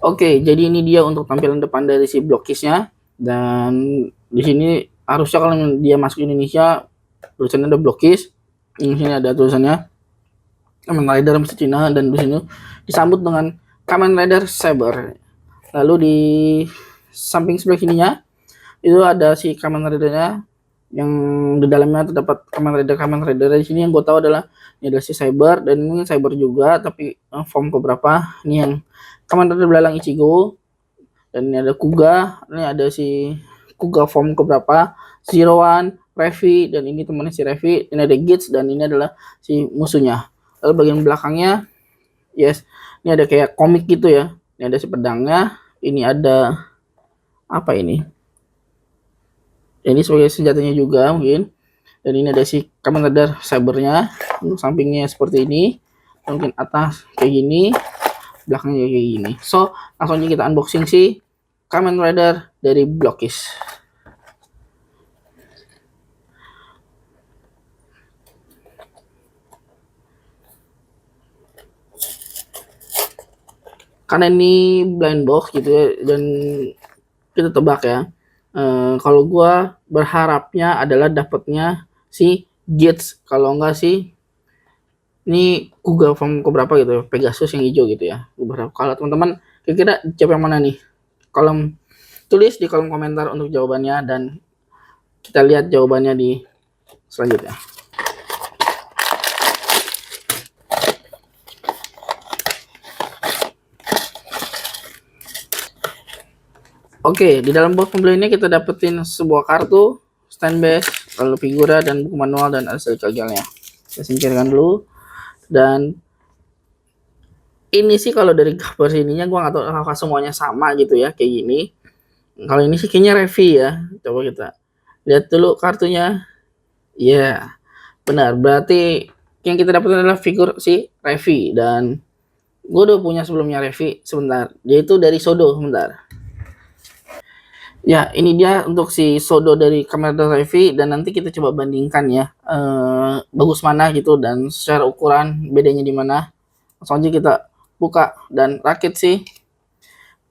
Oke, jadi ini dia untuk tampilan depan dari si Blockisnya, dan di sini harusnya kalau dia masuk Indonesia tulisannya ada Blockis. Di sini ada tulisannya Kamen Rider mesin Cina, dan di sini disambut dengan Kamen Rider Saber. Lalu di samping sebelah sininya itu ada si Kamen Rider-nya, yang di dalamnya terdapat Kamen Rider di sini. Yang gue tahu adalah ini adalah si Saber, dan ini Saber juga tapi form keberapa. Ini yang Kamen Rider belalang Ichigo, dan ini ada Kuga, ini ada si Kuga form keberapa, Zero One, Revi, dan ini temannya si Revi. Ini ada Gits, dan ini adalah si musuhnya. Lalu bagian belakangnya, ini ada kayak komik gitu ya. Ini ada si pedangnya, ini ada apa ini? Ini sebagai senjatanya juga mungkin. Dan ini ada si Kamen Rider Sabernya, untuk sampingnya seperti ini, mungkin atas kayak gini, belakangnya kayak gini. So langsung aja kita unboxing si Kamen Rider dari Blockis. Karena ini blind box gitu ya, dan kita tebak ya. Kalau gua berharapnya adalah dapatnya si Gits, kalau enggak sih ini Kuga form keberapa gitu, Pegasus yang hijau gitu ya. Gue berharap. Kalau teman-teman kira-kira jawab yang mana nih? Tulis di kolom komentar untuk jawabannya, dan kita lihat jawabannya di selanjutnya. Oke, di dalam box pembeliannya kita dapetin sebuah kartu, stand base, lalu figura, dan buku manual, dan ada gagalnya. Saya singkirkan dulu. Dan ini sih kalau dari gambar sininya gue nggak tahu apakah semuanya sama gitu ya, kayak gini. Kalau ini sih kayaknya Revi ya. Coba kita lihat dulu kartunya. Ya, benar. Berarti yang kita dapat adalah figur si Revi, dan gue udah punya sebelumnya Revi. Sebentar, dia itu dari Sodo. Sebentar. Ya, ini dia untuk si Sodo dari Kamen Rider Revi, dan nanti kita coba bandingkan ya, bagus mana gitu, dan secara ukuran bedanya di mana. Langsung aja kita buka dan rakit si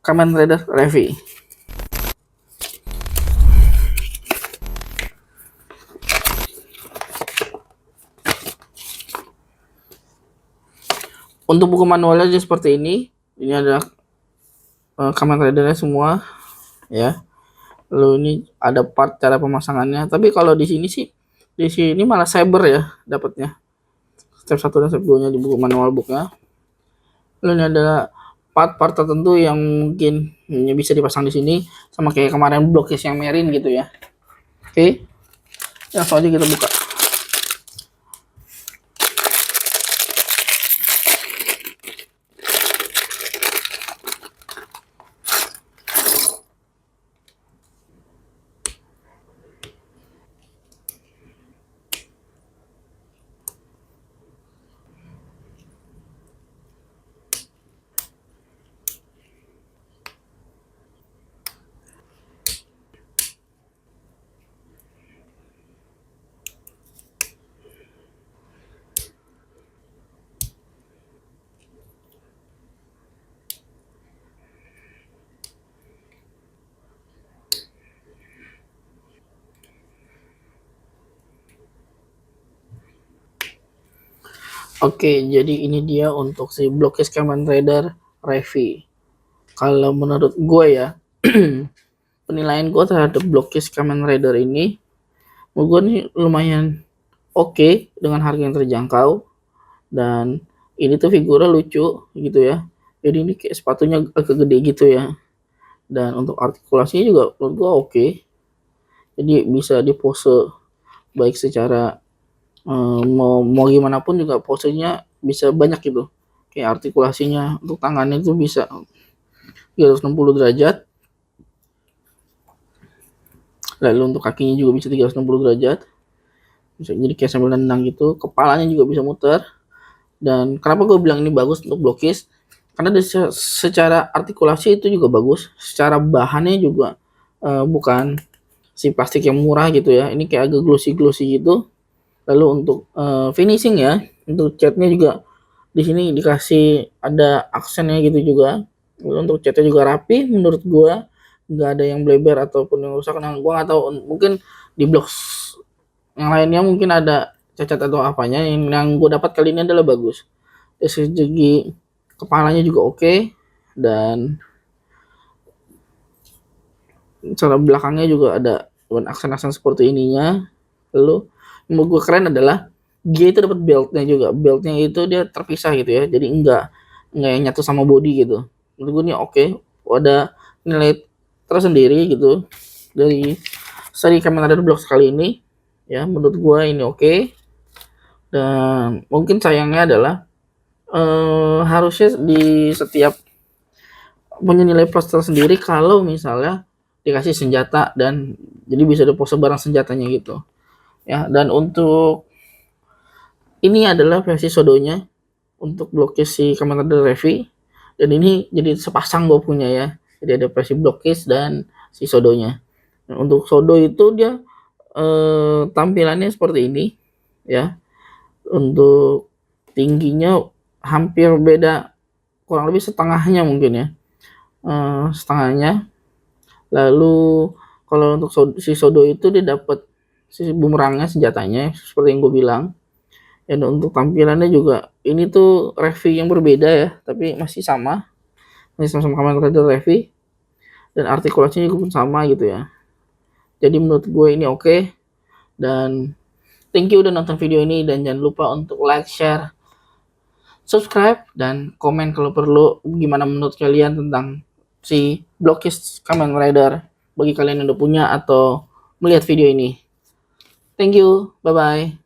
Kamen Rider Revi. Untuk buku manualnya aja seperti ini. Ini ada Kamen Rider-nya semua ya. Lalu ini ada part cara pemasangannya. Tapi kalau di sini sih, di sini malah Saber ya dapatnya. Step 1 dan step 2-nya di buku manual booknya. Lalu ini ada part-part tertentu yang mungkin bisa dipasang di sini, sama kayak kemarin Blockis yang Marine gitu ya. Oke. Langsung aja kita buka. Oke, jadi ini dia untuk si Blockis Kamen Rider Revi. Kalau menurut gue ya, penilaian gue terhadap Blockis Kamen Rider ini, menurut gue nih lumayan oke, dengan harga yang terjangkau, dan ini tuh figurnya lucu gitu ya. Jadi ini kayak sepatunya agak gede gitu ya, dan untuk artikulasinya juga menurut gue oke. Jadi bisa di pose baik secara mau gimana pun juga posenya bisa banyak gitu, kayak artikulasinya untuk tangannya itu bisa 360 derajat, lalu untuk kakinya juga bisa 360 derajat, bisa jadi kayak sambil nendang gitu. Kepalanya juga bisa muter. Dan kenapa gue bilang ini bagus untuk Blockis, karena dari secara artikulasi itu juga bagus, secara bahannya juga bukan si plastik yang murah gitu ya, ini kayak agak glossy gitu. Lalu untuk finishing ya, untuk catnya juga di sini dikasih ada aksennya gitu juga. Untuk catnya juga rapi menurut gua, nggak ada yang bleber ataupun yang rusak. Nah, gua nggak tahu, mungkin di blok yang lainnya mungkin ada cacat atau apanya. Yang gue dapat kali ini adalah bagus. Dari segi kepalanya juga oke, dan cara belakangnya juga ada aksen-aksen seperti ininya. Lalu yang menurut gue keren adalah dia itu dapat beltnya juga. Beltnya itu dia terpisah gitu ya, jadi enggak yang nyatu sama body gitu. Menurut gue ini oke. Ada nilai tersendiri gitu dari seri Kamen Rider Blocks kali ini ya. Menurut gue ini oke. Dan mungkin sayangnya adalah harusnya di setiap punya nilai plus tersendiri kalau misalnya dikasih senjata, dan jadi bisa dipose barang senjatanya gitu ya. Dan untuk ini adalah versi sodonya untuk blokis si Kamen Rider Revi, dan ini jadi sepasang gue punya ya. Jadi ada versi blokis dan si sodonya. Nah, untuk sodo itu dia tampilannya seperti ini ya. Untuk tingginya hampir beda, kurang lebih setengahnya mungkin ya, setengahnya. Lalu kalau untuk si sodo itu dia dapat si bumerangnya, senjatanya seperti yang gue bilang. Dan untuk tampilannya juga ini tuh Revi yang berbeda ya, tapi masih sama-sama Kamen Rider Revi, dan artikulasinya juga pun sama gitu ya. Jadi menurut gue ini oke. Dan thank you udah nonton video ini, dan jangan lupa untuk like, share, subscribe, dan komen kalau perlu gimana menurut kalian tentang si Blockish Kamen Rider, bagi kalian yang udah punya atau melihat video ini. Thank you, bye bye.